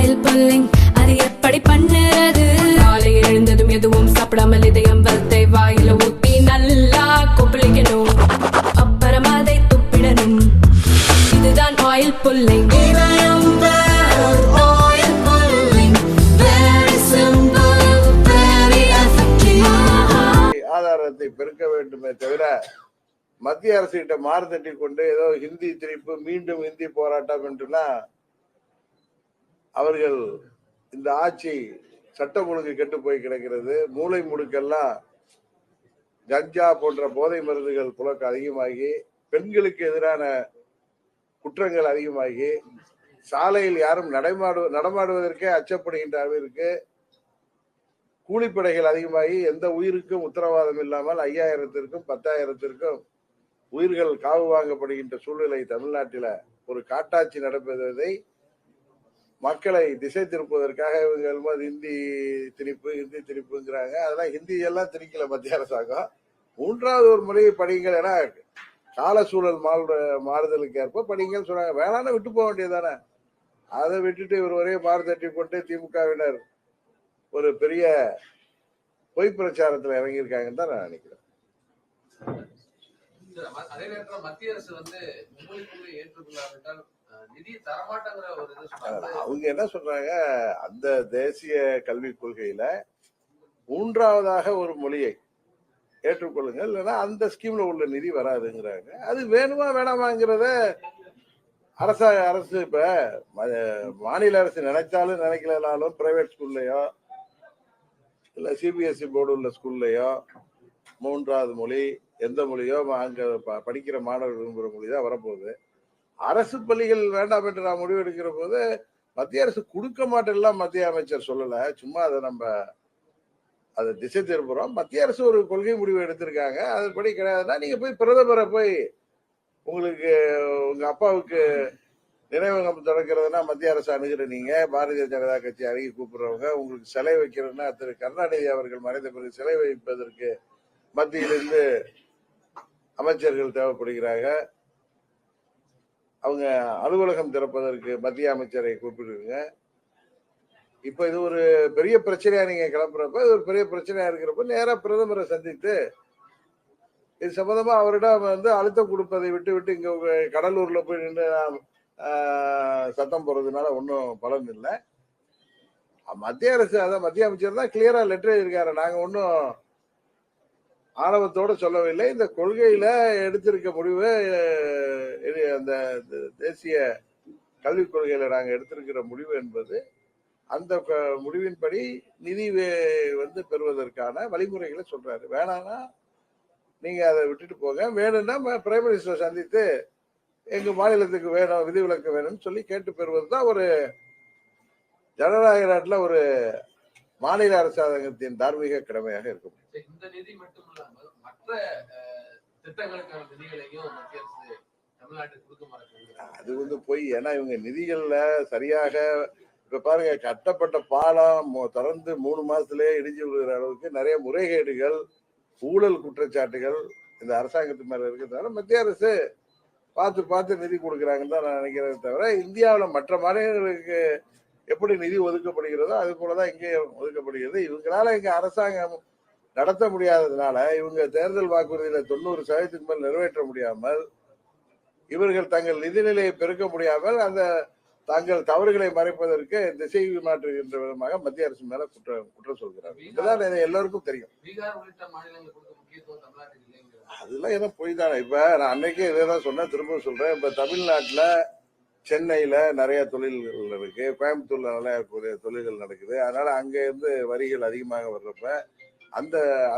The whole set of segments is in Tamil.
ஆயில் புல்லிங் அது எப்படி பண்ணுறது? காலையில் எழுந்ததும் எதுவும் சாப்பிடாமல் இதயம் வளத்தை வாயில ஊத்தி நல்லா கொப்பளிக்கணும், அப்புறம் அதை துப்பிடணும். இதுதான் ஆயில் புல்லிங். ஆதாரத்தை பெருக்க வேண்டுமே தவிர மத்திய அரசு கிட்ட மாறு தட்டி கொண்டு ஏதோ ஹிந்தி திணிப்பு மீண்டும் ஹிந்தி போராட்டம் என்றுலாம் அவர்கள் இந்த ஆட்சி சட்டம் ஒழுங்கு கெட்டு போய் கிடக்கிறது. மூளை முடுக்கெல்லாம் கஞ்சா போன்ற போதை மருந்துகள் புழக்கம் அதிகமாகி பெண்களுக்கு எதிரான குற்றங்கள் அதிகமாகி சாலையில் யாரும் நடமாடுவதற்கே அச்சப்படுகின்ற அளவிற்கு கூலிப்படைகள் அதிகமாகி எந்த உயிருக்கும் உத்தரவாதம் இல்லாமல் 5000த்திற்கும் 10,000த்திற்கும் உயிர்கள் காவு வாங்கப்படுகின்ற சூழ்நிலை தமிழ்நாட்டில ஒரு காட்டாட்சி நடப்பதை மக்களை திசை திருப்புவதற்காக இவங்க ஹிந்தி திணிப்புங்கிறாங்க. அதெல்லாம் ஹிந்தி எல்லாம் திணிக்கல மத்திய அரசாங்கம். 3வது ஒரு மொழியை படிங்கள், ஏன்னா கால சூழல் மாறுதலுக்கு ஏற்ப படிங்கன்னு சொன்னாங்க. வேணான்னு விட்டு போக வேண்டியதானே. அதை விட்டுட்டு இவர் ஒரே மாறு தட்டி கொண்டு திமுகவினர் ஒரு பெரிய பொய் பிரச்சாரத்தில் இறங்கியிருக்காங்கன்னு தான் நான் நினைக்கிறேன். அதே நேரத்தில் மத்திய அரசு ஏற்றுக்கொள்ளாவிட்டால் நிதி தரமாட்டங்கிற ஒரு இது அவங்க என்ன சொல்றாங்க, அந்த தேசிய கல்விக் கொள்கையில 3வதாக ஒரு மொழியை ஏற்றுக்கொள்ளுங்க, இல்லைன்னா அந்த ஸ்கீம்ல உள்ள நிதி வராதுங்கிறாங்க. அது வேணுமா வேணாமாங்கிறத அரசு இப்ப மாநில அரசு நினைச்சாலும் நினைக்கலனாலும் பிரைவேட் ஸ்கூல்லையோ இல்ல சிபிஎஸ்இ போர்டு உள்ள ஸ்கூல்லையோ 3வது மொழி எந்த மொழியோ அங்க படிக்கிற மாணவர்கள் விரும்புகிற மொழி தான் வரப்போகுது. அரசு பள்ளிகள் வேண்டாம் என்று நான் முடிவு எடுக்கிற போது மத்திய அரசு கொடுக்க மாட்டேன்லாம் மத்திய அமைச்சர் சொல்லல. சும்மா அதை திசை திருப்புறோம். மத்திய அரசு ஒரு கொள்கை முடிவு எடுத்திருக்காங்க, அதுபடி கிடையாதுன்னா நீங்க போய் பிரதமரை போய் உங்களுக்கு உங்க அப்பாவுக்கு நினைவகம் தொடக்கிறதுனா மத்திய அரசு அணுகிற நீங்க பாரதிய ஜனதா கட்சி அணுகி கூப்பிடுறவங்க, உங்களுக்கு சிலை வைக்கிறதுனா திரு கருணாநிதி அவர்கள் மறைந்த பிறகு சிலை வைப்பதற்கு மத்தியிலிருந்து அமைச்சர்கள் தேவைப்படுகிறாங்க. அவங்க அலுவலகம் திறப்பதற்கு மத்திய அமைச்சரை கூப்பிடுங்க. இப்ப இது ஒரு பெரிய பிரச்சனையா நீங்க கிளம்புறப்ப, இது ஒரு பெரிய பிரச்சனையா இருக்கிறப்ப நேரா பிரதமரை சந்தித்து இது சம்பந்தமா அவரிடம் அழுத்தம் கொடுப்பதை விட்டு இங்க கடலூர்ல போய் நின்று சத்தம் போடுறதுனால ஒன்றும் பலன் இல்லை. மத்திய அரசு அதான் மத்திய அமைச்சர் தான் கிளியரா லெட்டர் எழுதியிருக்காரு. நாங்க ஒன்றும் ஆணவத்தோடு சொல்லவில்லை. இந்த கொள்கையில எடுத்திருக்க முடிவு, அந்த தேசிய கல்விக் கொள்கையில நாங்க எடுத்திருக்கிற முடிவு என்பது அந்த முடிவின்படி நிதி பெறுவதற்கான வழிமுறைகளை சொல்றாரு. வேணாம்னா நீங்க அதை விட்டுட்டு போங்க, வேணும்னா பிரைம் மினிஸ்டரை சந்தித்து எங்க மாநிலத்துக்கு வேணும் விதிவிலக்கு வேணும்னு சொல்லி கேட்டு பெறுவது தான் ஒரு ஜனநாயக நாட்டில் ஒரு மாநில அரசாங்கத்தின் தார்மீக கடமையாக இருக்கும். இந்த நிதி மட்டும் இல்லாமல் மற்ற திட்டங்களுக்கான நிதிகளையும் மத்திய அரசு தமிழ்நாட்டுக்கு கொடுக்க மாட்டேங்குது. அது போய், ஏன்னா இவங்க நிதிகள்ல சரியாக இப்ப பாருங்க, கட்டப்பட்ட பாலம் தொடர்ந்து 3 மாசத்திலே இடிஞ்சு விடுகிற அளவுக்கு நிறைய முறைகேடுகள் ஊழல் குற்றச்சாட்டுகள் இந்த அரசாங்கத்து மேல இருக்கிறதுனால மத்திய அரசு பார்த்து நிதி கொடுக்குறாங்கன்னு தான் நான் நினைக்கிறேன். தவிர இந்தியாவில் மற்ற மாநிலங்களுக்கு எப்படி நிதி ஒதுக்கப்படுகிறதோ அது போலதான் இங்கே ஒதுக்கப்படுகிறது. இவங்களால இங்க அரசாங்கம் நடத்த முடியாததுனால இவங்க தேர்தல் வாக்குறுதியில 90% மேல் நிறைவேற்ற முடியாமல், இவர்கள் தங்கள் நிதிநிலையை பெருக்க முடியாமல் அந்த தங்கள் தவறுகளை மறைப்பதற்கு திசை மாற்றுகின்ற விதமாக மத்திய அரசு மேல குற்றம் சொல்கிறார்கள். இதுதான் எல்லாருக்கும் தெரியும். அதெல்லாம் ஏதோ பொய் தானே. இப்ப நான் அன்னைக்கே இதேதான் சொன்னேன், திரும்ப சொல்றேன். இப்ப தமிழ்நாட்டுல சென்னையில நிறைய தொழில்கள் இருக்கு, கோயம்புத்தூர்ல நிறைய தொழில்கள் நடக்குது. அதனால அங்க இருந்து வரிகள் அதிகமாக வர்றப்ப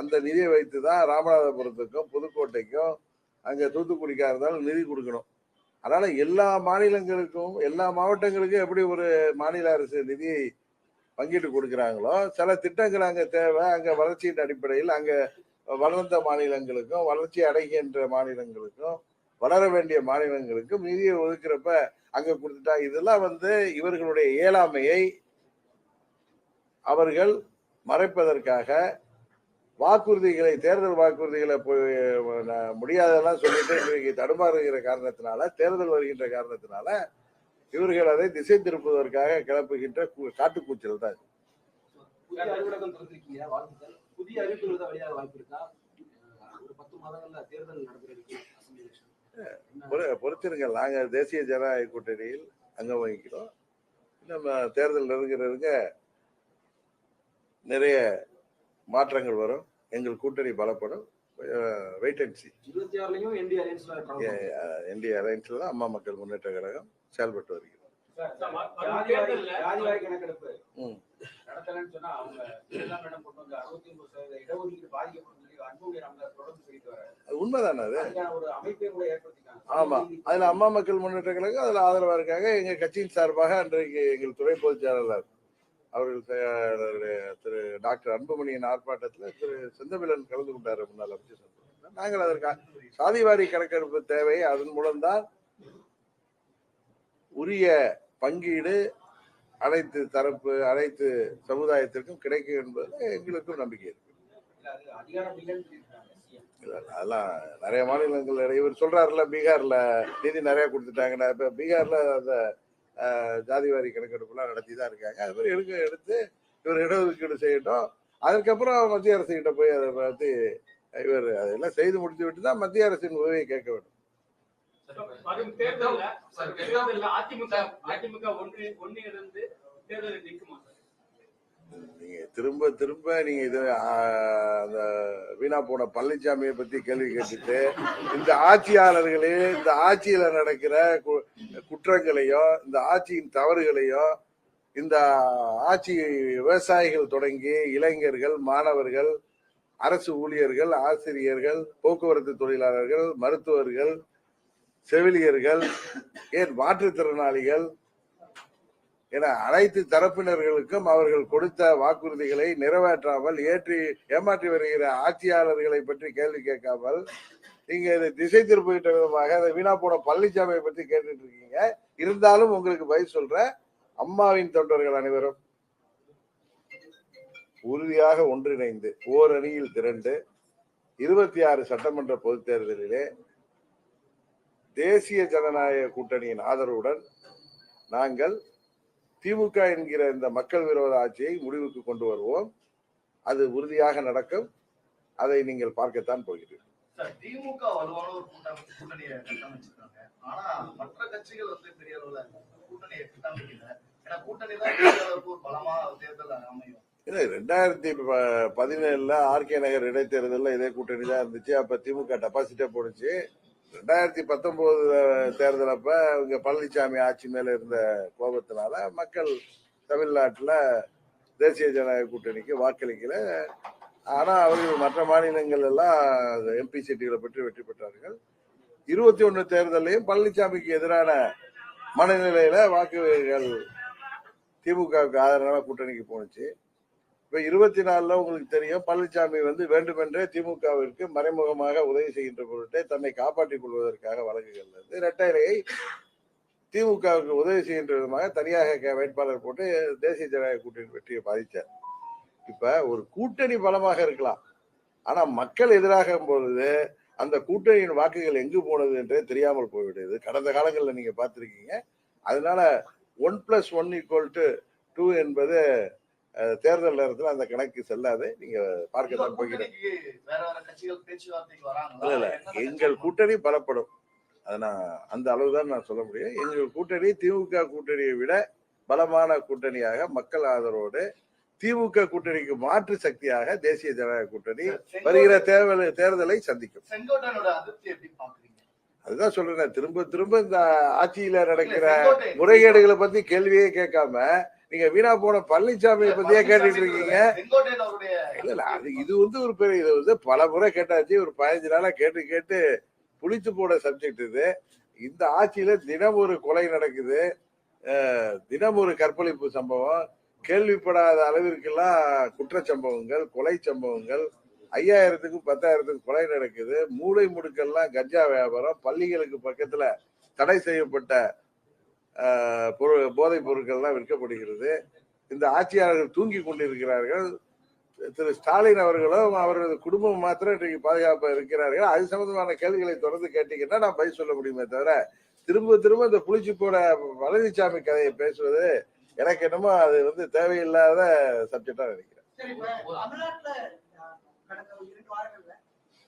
அந்த நிதியை வைத்துதான் ராமநாதபுரத்துக்கும் புதுக்கோட்டைக்கும் அங்க தூத்துக்குடிக்கா இருந்தாலும் நிதி கொடுக்கணும். அதனால எல்லா மாநிலங்களுக்கும் எல்லா மாவட்டங்களுக்கும் எப்படி ஒரு மாநில அரசு நிதியை பங்கிட்டு கொடுக்குறாங்களோ, சில திட்டங்கள் அங்க தேவை, அங்க வளர்ச்சியின் அடிப்படையில் அங்க வளர்ந்த மாநிலங்களுக்கும் வளர்ச்சி அடைகின்ற மாநிலங்களுக்கும் வளர வேண்டிய மாநிலங்களுக்கும் நிதியை ஒதுக்குறப்ப அங்க கொடுத்துட்டா, இதெல்லாம் இவர்களுடைய இயலாமையை அவர்கள் மறைப்பதற்காக வாக்குறுதிகளை, தேர்தல் வாக்குறுதிகளை முடியாதெல்லாம் சொல்லிட்டு இன்றைக்கு தடுமாறுகிற காரணத்தினால, தேர்தல் வருகின்ற காரணத்தினால இவர்கள் அதை திசை திருப்புவதற்காக கிளப்புகின்ற காட்டுக்கூச்சல் தான். புதிய அலுவலகம் திறந்திருக்கீங்க, வாழ்த்துக்கள். புதிய அறிவிப்புகள் தான் வெளியாக வாய்ப்பு இருக்கா? ஒரு 10 மாதங்கள்ல தேர்தல் நடந்திருக்கு, அசெம்பிளி எலெக்ஷன். பொறுத்திருங்கள். நாங்க தேசிய ஜனநாயக கூட்டணியில் அங்கம் வகிக்கிறோம். நம்ம தேர்தல் நெருங்க நிறைய மாற்றங்கள் வரும். எங்கள் கூட்டணி பலப்படும். Wait and see. 26லயும் என்டிஏ அலையன்ஸ்ல தான் அம்மா மக்கள் முன்னேற்ற கழகம் செயல்பட்டு வருகிறது. ஜாதிவாரி கணக்கெடுப்பு நடத்தலன்னு சொன்னா அவங்க எல்லாம் மேடம் கொண்டு வந்து 69% இடஒதுக்கீடு பாதிக்கப்படும் சொல்லி அன்புடைய ராமதாஸ் தொடர்ந்து சொல்லிட்டு வர அது உண்மைதானே? அது ஒரு அமைப்பை கூட ஏற்படுத்திட்டாங்க. ஆமா, அதுல அம்மா மக்கள் முன்னேற்ற கழகம் அதுல ஆதரவா இருக்காங்க. எங்க கட்சியின் சார்பாக அன்றைக்கு எங்கள் துணை பொதுச் செயலாளர் அவர்கள் திரு டாக்டர் அன்புமணியின் ஆர்ப்பாட்டத்தில் திரு செந்தமிழன் கலந்து கொண்டார். முன்னாள் அமைச்சர். நாங்கள் அதற்கு சாதிவாரி கணக்கெடுப்பு தேவை. அதன் மூலம்தான் உரிய பங்கீடு அனைத்து தரப்பு அனைத்து சமுதாயத்திற்கும் கிடைக்கும் என்பது எங்களுக்கும் நம்பிக்கை இருக்கு. அதெல்லாம் நிறைய மாநிலங்கள் இவர் சொல்றாருல, பீகார்ல நிதி நிறைய கொடுத்துட்டாங்கன்னா, இப்ப பீகார்ல அந்த ஜாதிவாரி கணக்கெடுப்புலாம் நடத்தி தான் இருக்காங்க. அது மாதிரி எடுத்து இவர் இடஒதுக்கீடு செய்யட்டும். அதுக்கப்புறம் மத்திய அரசு கிட்ட போய் அதை பார்த்து இவர் அதெல்லாம் செய்து முடித்து விட்டு தான் மத்திய அரசின் உதவியை கேட்க வேண்டும். நீங்க திரும்ப திரும்ப நீங்க இது அந்த வீணா போன பழனிசாமியை பத்தி கேள்வி கேட்டுட்டு இந்த ஆட்சியாளர்களே இந்த ஆட்சியில நடக்கிற குற்றங்களையோ இந்த ஆட்சியின் தவறுகளையோ இந்த ஆட்சி விவசாயிகள் தொடங்கி இளைஞர்கள், மாணவர்கள், அரசு ஊழியர்கள், ஆசிரியர்கள், போக்குவரத்து தொழிலாளர்கள், மருத்துவர்கள், செவிலியர்கள், ஏன் மாற்றுத்திறனாளிகள் என அனைத்து தரப்பினர்களுக்கும் அவர்கள் கொடுத்த வாக்குறுதிகளை நிறைவேற்றாமல் ஏமாற்றி வருகிற ஆட்சியாளர்களை பற்றி கேள்வி கேட்காமல் நீங்க இதை திசை திருப்பிட்ட விதமாக அதை வீணா போன பழனிசாமியை பற்றி கேட்டுட்டு இருக்கீங்க. இருந்தாலும் உங்களுக்கு பதில் சொல்ற, அம்மாவின் தொண்டர்கள் அனைவரும் உறுதியாக ஒன்றிணைந்து ஓரணியில் திரண்டு 26 சட்டமன்ற பொதுத் தேர்தலிலே தேசிய ஜனநாயக கூட்டணியின் ஆதரவுடன் நாங்கள் திமுக என்கிற இந்த மக்கள் விரோத ஆட்சியை முடிவுக்கு கொண்டு வருவோம். அது உறுதியாக நடக்கும். அதை நீங்கள் பார்க்கத்தான் போகிறீர்கள். திமுக வலுவான ஒரு கூட்டணியை கட்டமைச்சிருக்காங்க. ஆனா மற்ற கட்சிகள் பெரிய அளவுல கூட்டணியை கட்டமைக்கல. ஏன்னா கூட்டணி தான் ஒரு பலமான தேர்தல் அமையும். 2017 ஆர்கே நகர் இடைத்தேர்தலில் இதே கூட்டணி தான் இருந்துச்சு. அப்ப திமுக டெபாசிட்டே போடுச்சு. 2019 தேர்தல் அப்ப இங்க பழனிசாமி ஆட்சி மேல இருந்த கோபத்தினால மக்கள் தமிழ்நாட்டுல தேசிய ஜனநாயக கூட்டணிக்கு வாக்களிக்கல. ஆனா அவர்கள் மற்ற மாநிலங்கள் எல்லாம் எம்பி சீட்டுகளை பெற்று வெற்றி பெற்றார்கள். 21 தேர்தலையும் பழனிசாமிக்கு எதிரான மனநிலையில வாக்குகள் திமுகவுக்கு ஆதரவான கூட்டணிக்கு போனுச்சு. இப்ப 24 உங்களுக்கு தெரியும், பழனிசாமி வேண்டுமென்றே திமுகவிற்கு மறைமுகமாக உதவி செய்கின்ற பொருட்டே தன்னை காப்பாற்றிக் கொள்வதற்காக வழக்குகள் இருந்து இரட்டைலையை திமுகவுக்கு உதவி செய்கின்ற விதமாக தனியாக வேட்பாளர் போட்டு தேசிய ஜனநாயக கூட்டணி வெற்றியை பாதித்தார். இப்ப ஒரு கூட்டணி பலமாக இருக்கலாம், ஆனா மக்கள் எதிராக பொழுது அந்த கூட்டணியின் வாக்குகள் எங்கு போனது என்றே தெரியாமல் போய்விடுது. கடந்த காலங்களில் நீங்க பார்த்திருக்கீங்க. அதனால 1+1=2 என்பது தேர்தல் நேரத்தில் அந்த கணக்கு செல்லாது. நீங்க பார்க்கத்தான் போகிறேன். எங்கள் கூட்டணி பலப்படும். அதனால் அந்த அளவுதான் நான் சொல்ல முடியும். எங்கள் கூட்டணி திமுக கூட்டணியை விட பலமான கூட்டணியாக மக்கள் ஆதரவோடு திமுக கூட்டணிக்கு மாற்று சக்தியாக தேசிய ஜனநாயக கூட்டணி வருகிற தேர்தலை சந்திக்கும். அதுதான் சொல்றேன். திரும்ப திரும்ப இந்த ஆட்சியில நடக்கிற முறைகேடுகளை பத்தி கேள்வியே கேட்காம நீங்க வீணா போன பழனிசாமியை பத்தியே கேட்டுட்டு இருக்கீங்க. இல்ல அது இது ஒரு பெரிய இது பல முறை கேட்டாச்சு. ஒரு 15 நாளா கேட்டு புளிச்சு போட சப்ஜெக்ட் இது. இந்த ஆட்சியில தினம் ஒரு கொலை நடக்குது, தினம் ஒரு கற்பழிப்பு சம்பவம், கேள்விப்படாத அளவிற்கெல்லாம் குற்றச்சம்பவங்கள், கொலை சம்பவங்கள், 5000க்கும் 10,000க்கும் கொலை நடக்குது. மூளை முடுக்கெல்லாம் கஞ்சா வியாபாரம், பள்ளிகளுக்கு பக்கத்துல தடை செய்யப்பட்ட போதைப் பொருட்கள்லாம் விற்கப்படுகிறது. இந்த ஆட்சியாளர்கள் தூங்கி கொண்டிருக்கிறார்கள். திரு ஸ்டாலின் அவர்களும் அவரது குடும்பம் மாத்திரம் இன்றைக்கு பாதுகாப்பாக இருக்கிறார்கள். அது சம்பந்தமான கேள்விகளை தொடர்ந்து கேட்டீங்கன்னா நான் பதில் சொல்ல முடியுமே தவிர திரும்ப திரும்ப இந்த புளிச்சு போட பழனிசாமி கதையை பேசுவது எனக்கு என்னமோ அது வந்து தேவையில்லாத சப்ஜெக்டா நினைக்கிறேன். சரி, இப்ப தமிழ்நாட்டுல கடந்த 2 வாரங்கள்ல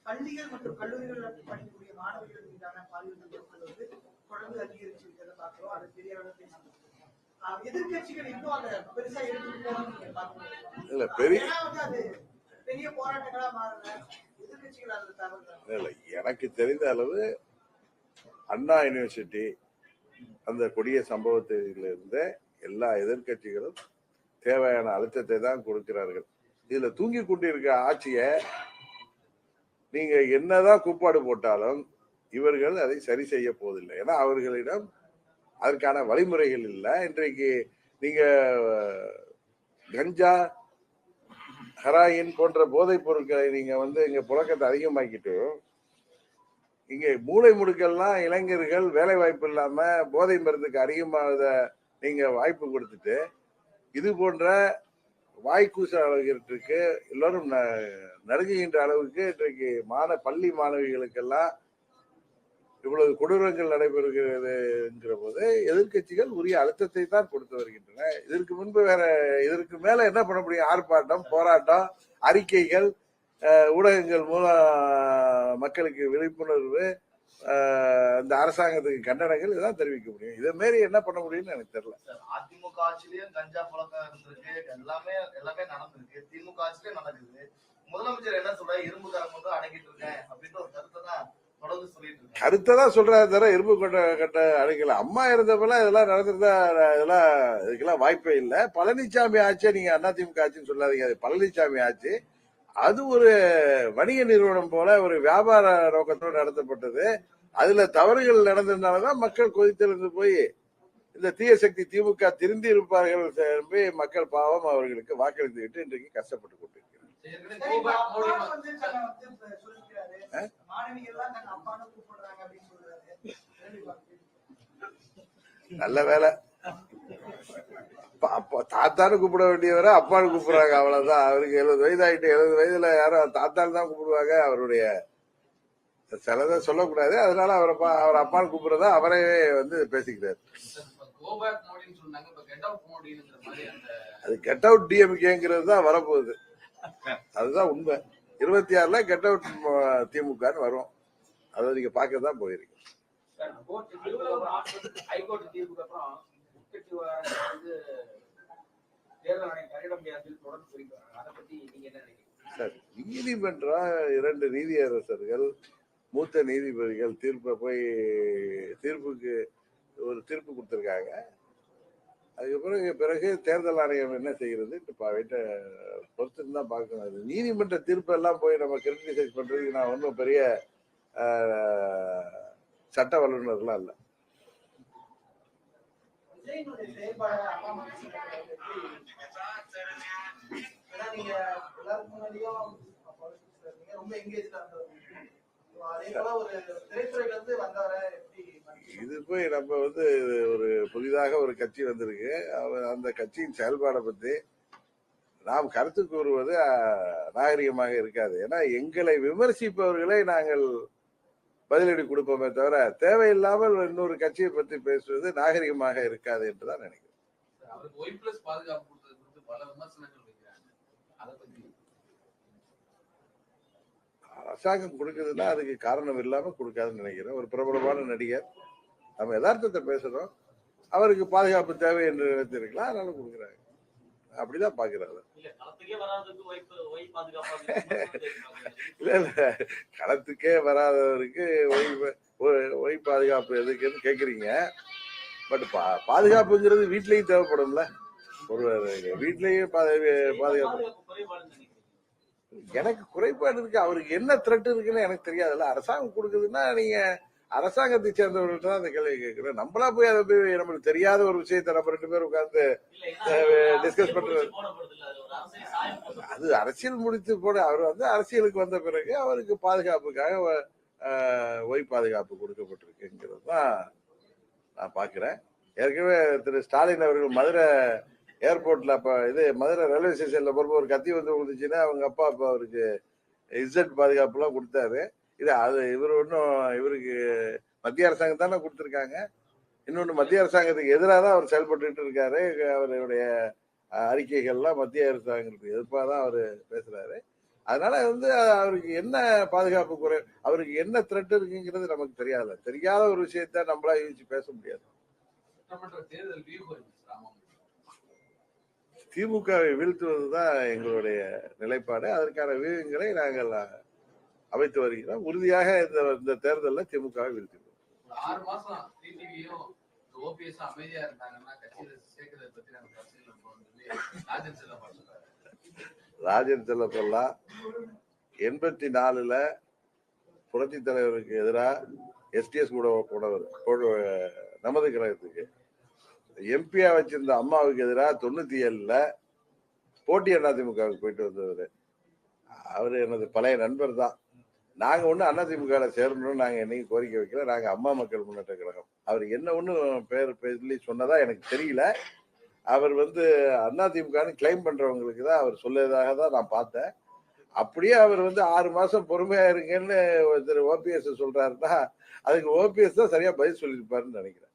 பள்ளிகள் மற்றும் கல்லூரிகளில் படிக்கக்கூடிய மாணவர்கள் மீதான பாலியல் துன்புறுத்தல் வந்து தொடர்ந்து அதிகரிச்சு இருக்கிறத பார்க்கிறோம். அது பெரிய அளவுக்கு எதிர்கட்சிகள் இன்னும் அதை பெருசா எடுத்துக்கிட்டு பார்க்க இல்ல பெரிய அது பெரிய போராட்டங்களா மாறல. எதிர்கட்சிகள் அதுல தவறு இல்ல எனக்கு தெரிந்த அளவு அண்ணா யூனிவர்சிட்டி அந்த கொடிய சம்பவத்திலிருந்து எல்லா எதிர்கட்சிகளும் தேவையான அழுத்தத்தை தான் கொடுக்கிறார்கள். இதுல தூங்கி கொண்டிருக்க ஆட்சியை நீங்க என்னதான் கூப்பாடு போட்டாலும் இவர்கள் அதை சரி செய்ய போவதில்லை. ஏன்னா அவர்களிடம் அதற்கான வழிமுறைகள் இல்லை. இன்றைக்கு நீங்க கஞ்சா, ஹெராயின் போன்ற போதைப் பொருட்களை நீங்க வந்து இங்க புழக்கத்தை அதிகமாக்கிட்டு இங்க மூளை முடுக்கெல்லாம் இளைஞர்கள் வேலை வாய்ப்பு இல்லாம போதை மருந்துக்கு அதிகமாக நீங்க வாய்ப்பு கொடுத்துட்டு இது போன்ற வாய்க்கூச அளவிற்கு எல்லோரும் நடுங்குகின்ற அளவுக்கு இன்றைக்கு பள்ளி மாணவிகளுக்கெல்லாம் இவ்வளவு கொடூரங்கள் நடைபெறுகிறதுங்கிற போது எதிர்கட்சிகள் உரிய அழுத்தத்தை தான் கொடுத்து வருகின்றன. இதற்கு முன்பு இதற்கு மேல என்ன பண்ண முடியும்? ஆர்ப்பாட்டம், போராட்டம், அறிக்கைகள், ஊடகங்கள் மூலம் மக்களுக்கு விழிப்புணர்வு, இந்த அரசாங்கத்துக்கு கண்டனங்கள் இதெல்லாம் தெரிவிக்க முடியும். இதே மாரி என்ன பண்ண முடியும்னு எனக்கு தெரியல. அதிமுக ஆட்சியிலயும் கஞ்சா பழக்கம் இருந்திருக்கு, எல்லாமே நடந்திருக்கு. திமுக ஆட்சியிலே நடக்குது. முதலமைச்சர் என்ன சொல்ற, இரும்பு கரம் வந்து அடங்கிட்டு இருக்கேன் அப்படின்ற ஒரு கருத்தை தான் தொடர்ந்து சொல்லிட்டு இருக்காங்க. கருத்தை தான் சொல்றாரு தவிர இரும்பு கட்ட அடைக்கல. அம்மா இருந்தப்பெல்லாம் இதெல்லாம் நடந்திருந்தா இதுக்கெல்லாம் வாய்ப்பே இல்லை. பழனிசாமி ஆட்சியை நீங்க அதிமுக ஆட்சின்னு சொல்லாதீங்க. அது பழனிசாமி ஆட்சி. அது ஒரு வணிக நிறுவனம் போல ஒரு வியாபார நோக்கத்தோடு நடத்தப்பட்டது. அதுல தவறுகள் நடந்ததுனாலதான் மக்கள் கொதித்தெழுந்து போய் இந்த தீய சக்தி திமுக திருந்தி இருப்பார்கள் மக்கள் பாவம் அவர்களுக்கு வாக்களித்துக்கிட்டு இன்றைக்கு கஷ்டப்பட்டு கொண்டிருக்கிறார். நல்ல வேலை, தாத்தானு கூப்பிட வேண்டியவரை அப்பான்னு கூப்பிடுறாங்க. அவ்வளவுதான். அவருக்கு 70 வயது ஆயிட்டு. 70 வயதுல யாரும் தாத்தான்னு தான் கூப்பிடுவாங்க. அவருடைய சிலதை சொல்லக்கூடாது. அதனால அவர் அப்பான்னு கூப்பிடுறதா அவரே வந்து பேசிக்கிறாரு. அது கெட் அவுட் டிஎம்கேங்கிறது தான் வரப்போகுது. அதுதான் உண்மை. 26ல கெட் அவுட் திமுகன்னு வரும். அதை நீங்க பார்க்கதான் போயிருக்கீங்க. நீதிமன்றம் 2 நீதியரசர்கள் மூத்த நீதிபதிகள் தீர்ப்புக்கு ஒரு தீர்ப்பு கொடுத்திருக்காங்க. அதுக்கு பிறகு தேர்தல் ஆணையம் என்ன செய்கிறது பொறுத்து தான் பார்க்கணும். அது நீதிமன்ற தீர்ப்பு எல்லாம் போய் நம்ம கிரிட்டிசைஸ் பண்றதுக்கு நான் ஒன்றும் பெரிய சட்ட வல்லுநர்லாம் இல்லை. இது போய் நம்ம வந்து ஒரு புதிதாக ஒரு கட்சி வந்திருக்கு. அந்த கட்சியின் செயல்பாடை பத்தி நாம் கருத்து கூறுவது நாகரிகமாக இருக்காது. ஏன்னா எங்களை விமர்சிப்பவர்களை நாங்கள் பதிலடி கொடுப்போமே தவிர தேவையில்லாமல் இன்னொரு கட்சியை பத்தி பேசுவது நாகரிகமாக இருக்காது என்றுதான் நினைக்கிறேன். அரசாங்கம் கொடுக்குதுன்னா அதுக்கு காரணம் இல்லாம கொடுக்காதுன்னு நினைக்கிறேன். ஒரு பிரபலமான நடிகர், நம்ம யதார்த்தத்தை பேசுறோம், அவருக்கு பாதுகாப்பு தேவை என்று நினைத்திருக்கலாம், அதனால கொடுக்குறாங்க. அப்படிதான் பாக்குறாரு. இல்ல இல்ல, களத்துக்கே வராதவருக்கு ஒய் பாதுகாப்பு எதுக்குன்னு கேக்குறீங்க. பட் பாதுகாப்புங்கிறது வீட்லயும் தேவைப்படும்ல. ஒரு வீட்லயும் பாதுகாப்பு எனக்கு குறைபாடு இருக்கு. அவருக்கு என்ன த்ரெட் இருக்குன்னு எனக்கு தெரியாதுல்ல. அரசாங்கம் கொடுக்குதுன்னா நீங்க அரசாங்கத்தை சேர்ந்தவர்கள்ட்ட தான் அந்த கேள்வி கேட்கிறேன். நம்மளா போய் அதை போய் நம்மளுக்கு தெரியாத ஒரு விஷயத்த நம்ம 2 பேரும் உட்கார்ந்து டிஸ்கஸ் பண்றது. அது அரசியல் முடித்து போட அவர் வந்து அரசியலுக்கு வந்த பிறகு அவருக்கு பாதுகாப்புக்காக ஒய் பாதுகாப்பு கொடுக்கப்பட்டிருக்குங்கிறது தான் நான் பாக்குறேன். ஏற்கனவே திரு ஸ்டாலின் அவர்கள் மதுரை ஏர்போர்ட்ல மதுரை ரயில்வே ஸ்டேஷன்ல போறப்ப ஒரு கத்தி வந்து விழுந்துச்சுன்னா அவங்க அப்பா அவருக்கு இசட் பாதுகாப்பு எல்லாம் கொடுத்தாரு. அது இவர் ஒன்றும் இவருக்கு மத்திய அரசாங்கம் தானே கொடுத்துருக்காங்க. இன்னொன்று மத்திய அரசாங்கத்துக்கு எதிராக தான் அவர் செயல்பட்டு இருக்காரு. அவருடைய அறிக்கைகள்லாம் மத்திய அரசாங்கத்துக்கு எதிர்ப்பாக தான் அவர் பேசுறாரு. அதனால அவருக்கு என்ன பாதுகாப்பு குறை, அவருக்கு என்ன த்ரெட் இருக்குங்கிறது நமக்கு தெரியாத ஒரு விஷயத்த நம்மளா யோசிச்சு பேச முடியாது. திமுகவை வீழ்த்துவதுதான் எங்களுடைய நிலைப்பாடு. அதற்கான வியூகங்களை நாங்கள் அமைத்து வருகிறோம். உறுதியாக இந்த தேர்தலில் திமுகவை வீழ்த்துவோம். 6 மாசம் டிடிவியும் ஓபிஎஸ் அமைதியா இருந்தாங்கன்னா கட்சியில சேர்க்கிறத பத்தி நாங்க பரிசீலனை பண்ணுவோம். ராஜன் செல்லப்பல்லா 84ல் புரட்சி தலைவருக்கு எதிராக எஸ்டிஎஸ் கூட போனவர், நமது கழகத்துக்கு எம்பியா வச்சிருந்த அம்மாவுக்கு எதிராக 97ல் போட்டி அதிமுகவுக்கு போயிட்டு வந்தவர். அவர் எனது பழைய நண்பர் தான். நாங்க ஒண்ணு அதிமுக சேரணும்னு நாங்க என்னைக்கு கோரிக்கை வைக்கல. நாங்க அம்மா மக்கள் முன்னேற்ற கழகம். அவர் என்ன ஒன்றும் பேர் சொல்லி சொன்னதா எனக்கு தெரியல. அவர் அதிமுகன்னு கிளைம் பண்றவங்களுக்கு தான் அவர் சொல்லதாக தான் நான் பார்த்தேன். அப்படியே அவர் 6 மாசம் பொறுமையா இருங்கன்னு திரு ஓபிஎஸ் சொல்றாருன்னா அதுக்கு ஓபிஎஸ் தான் சரியா பதில் சொல்லியிருப்பாருன்னு நினைக்கிறேன்.